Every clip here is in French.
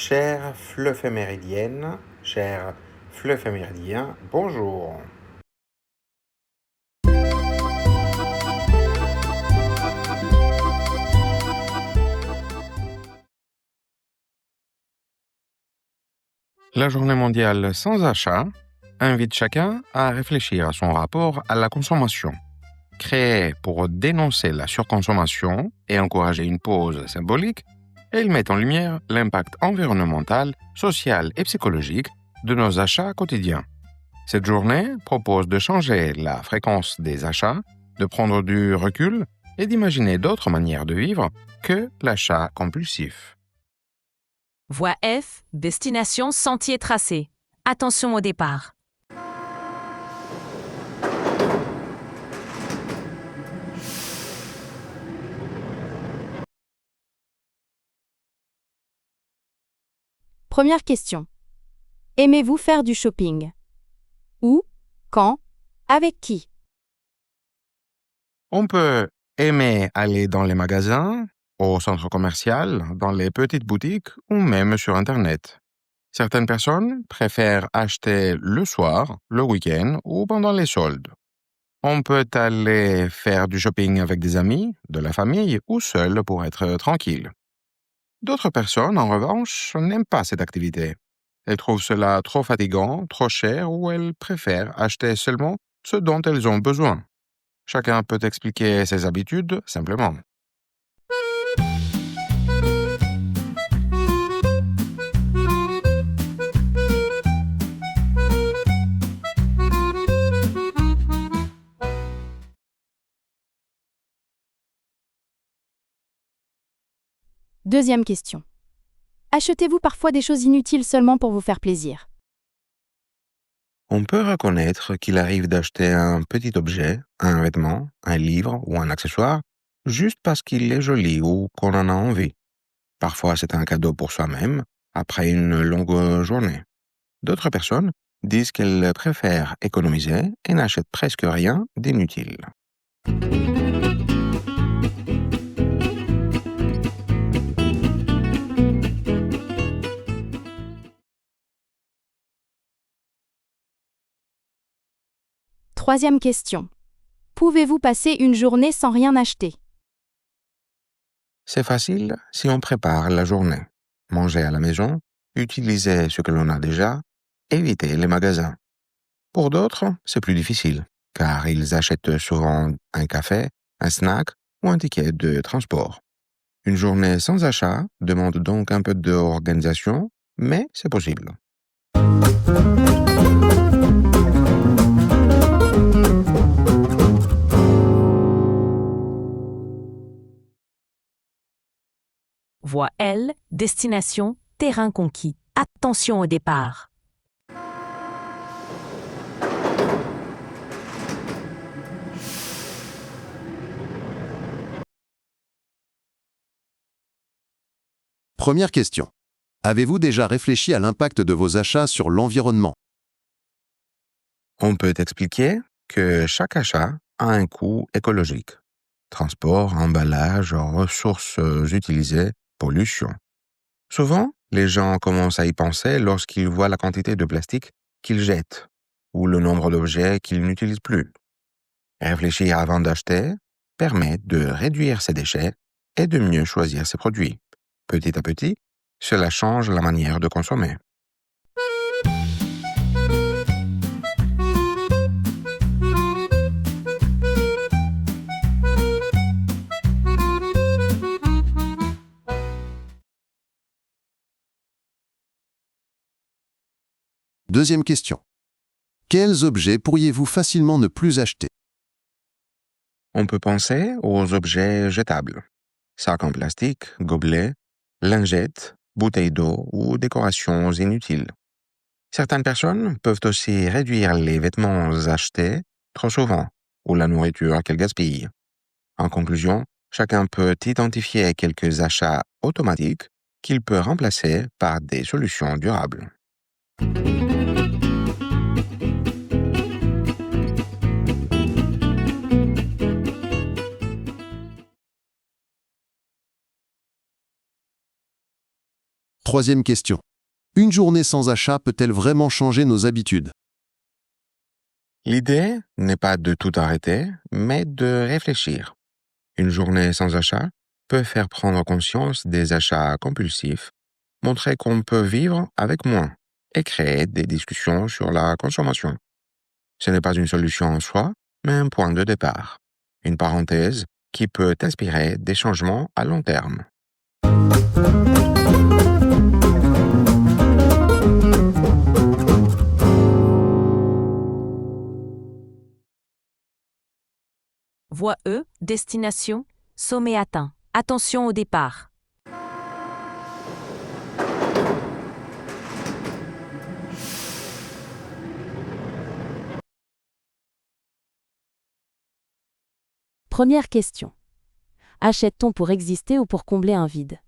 Chère fleuve méridienne, cher fleuve méridien, bonjour. La journée mondiale sans achat invite chacun à réfléchir à son rapport à la consommation. Créée pour dénoncer la surconsommation et encourager une pause symbolique, elle met en lumière l'impact environnemental, social et psychologique de nos achats quotidiens. Cette journée propose de changer la fréquence des achats, de prendre du recul et d'imaginer d'autres manières de vivre que l'achat compulsif. Voie F, destination sentier tracé. Attention au départ. Première question. Aimez-vous faire du shopping? Où? Quand? Avec qui? On peut aimer aller dans les magasins, au centre commercial, dans les petites boutiques ou même sur Internet. Certaines personnes préfèrent acheter le soir, le week-end ou pendant les soldes. On peut aller faire du shopping avec des amis, de la famille ou seul pour être tranquille. D'autres personnes, en revanche, n'aiment pas cette activité. Elles trouvent cela trop fatigant, trop cher ou elles préfèrent acheter seulement ce dont elles ont besoin. Chacun peut expliquer ses habitudes simplement. Deuxième question. Achetez-vous parfois des choses inutiles seulement pour vous faire plaisir? On peut reconnaître qu'il arrive d'acheter un petit objet, un vêtement, un livre ou un accessoire, juste parce qu'il est joli ou qu'on en a envie. Parfois, c'est un cadeau pour soi-même, après une longue journée. D'autres personnes disent qu'elles préfèrent économiser et n'achètent presque rien d'inutile. Troisième question. Pouvez-vous passer une journée sans rien acheter? C'est facile si on prépare la journée. Manger à la maison, utiliser ce que l'on a déjà, éviter les magasins. Pour d'autres, c'est plus difficile, car ils achètent souvent un café, un snack ou un ticket de transport. Une journée sans achat demande donc un peu d'organisation, mais c'est possible. Voie L, destination terrain conquis. Attention au départ. Première question. Avez-vous déjà réfléchi à l'impact de vos achats sur l'environnement? On peut expliquer que chaque achat a un coût écologique. Transport, emballage, ressources utilisées, pollution. Souvent, les gens commencent à y penser lorsqu'ils voient la quantité de plastique qu'ils jettent ou le nombre d'objets qu'ils n'utilisent plus. Réfléchir avant d'acheter permet de réduire ses déchets et de mieux choisir ses produits. Petit à petit, cela change la manière de consommer. Deuxième question. Quels objets pourriez-vous facilement ne plus acheter? On peut penser aux objets jetables. Sacs en plastique, gobelets, lingettes, bouteilles d'eau ou décorations inutiles. Certaines personnes peuvent aussi réduire les vêtements achetés trop souvent ou la nourriture qu'elles gaspillent. En conclusion, chacun peut identifier quelques achats automatiques qu'il peut remplacer par des solutions durables. Troisième question. Une journée sans achat peut-elle vraiment changer nos habitudes? L'idée n'est pas de tout arrêter, mais de réfléchir. Une journée sans achat peut faire prendre conscience des achats compulsifs, montrer qu'on peut vivre avec moins et créer des discussions sur la consommation. Ce n'est pas une solution en soi, mais un point de départ, une parenthèse qui peut inspirer des changements à long terme. Voie E, destination, sommet atteint. Attention au départ. Première question. Achète-t-on pour exister ou pour combler un vide?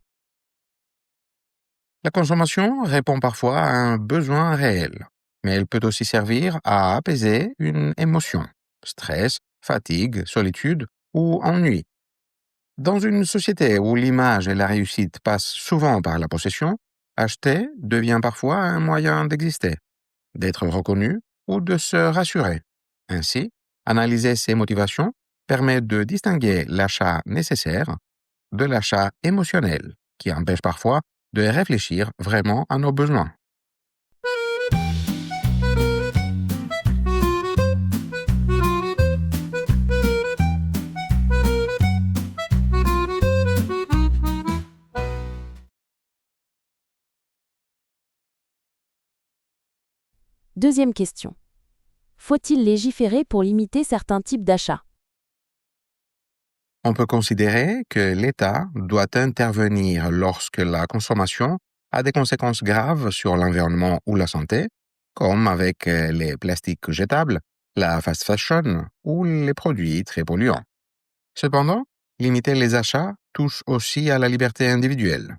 La consommation répond parfois à un besoin réel, mais elle peut aussi servir à apaiser une émotion, stress, fatigue, solitude ou ennui. Dans une société où l'image et la réussite passent souvent par la possession, acheter devient parfois un moyen d'exister, d'être reconnu ou de se rassurer. Ainsi, analyser ses motivations permet de distinguer l'achat nécessaire de l'achat émotionnel, qui empêche parfois de réfléchir vraiment à nos besoins. Deuxième question. Faut-il légiférer pour limiter certains types d'achats? On peut considérer que l'État doit intervenir lorsque la consommation a des conséquences graves sur l'environnement ou la santé, comme avec les plastiques jetables, la fast fashion ou les produits très polluants. Cependant, limiter les achats touche aussi à la liberté individuelle.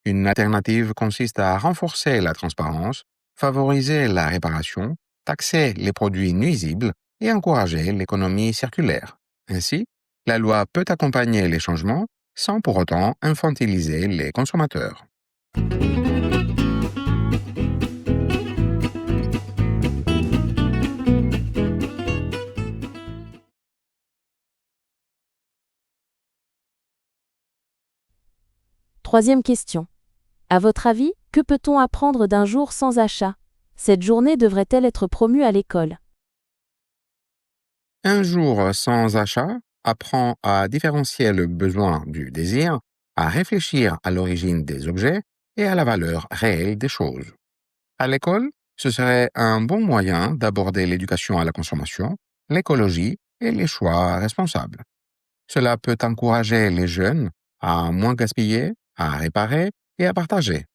Une alternative consiste à renforcer la transparence, favoriser la réparation, taxer les produits nuisibles et encourager l'économie circulaire. Ainsi, la loi peut accompagner les changements sans pour autant infantiliser les consommateurs. Troisième question. À votre avis, que peut-on apprendre d'un jour sans achat? Cette journée devrait-elle être promue à l'école? Un jour sans achat apprend à différencier le besoin du désir, à réfléchir à l'origine des objets et à la valeur réelle des choses. À l'école, ce serait un bon moyen d'aborder l'éducation à la consommation, l'écologie et les choix responsables. Cela peut encourager les jeunes à moins gaspiller, à réparer et à partager.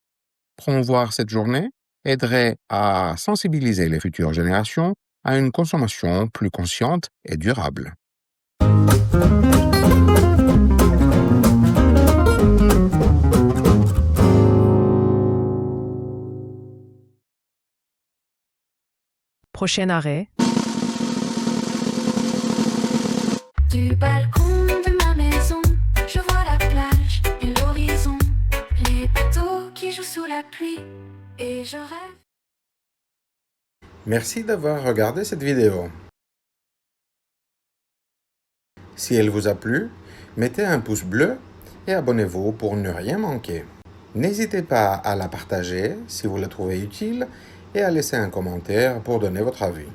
Promouvoir cette journée aiderait à sensibiliser les futures générations à une consommation plus consciente et durable. Prochain arrêt. Du balcon de ma maison, je vois la plage et l'horizon, les bateaux qui jouent sous la pluie, et je rêve. Merci d'avoir regardé cette vidéo. Si elle vous a plu, mettez un pouce bleu et abonnez-vous pour ne rien manquer. N'hésitez pas à la partager si vous la trouvez utile et à laisser un commentaire pour donner votre avis.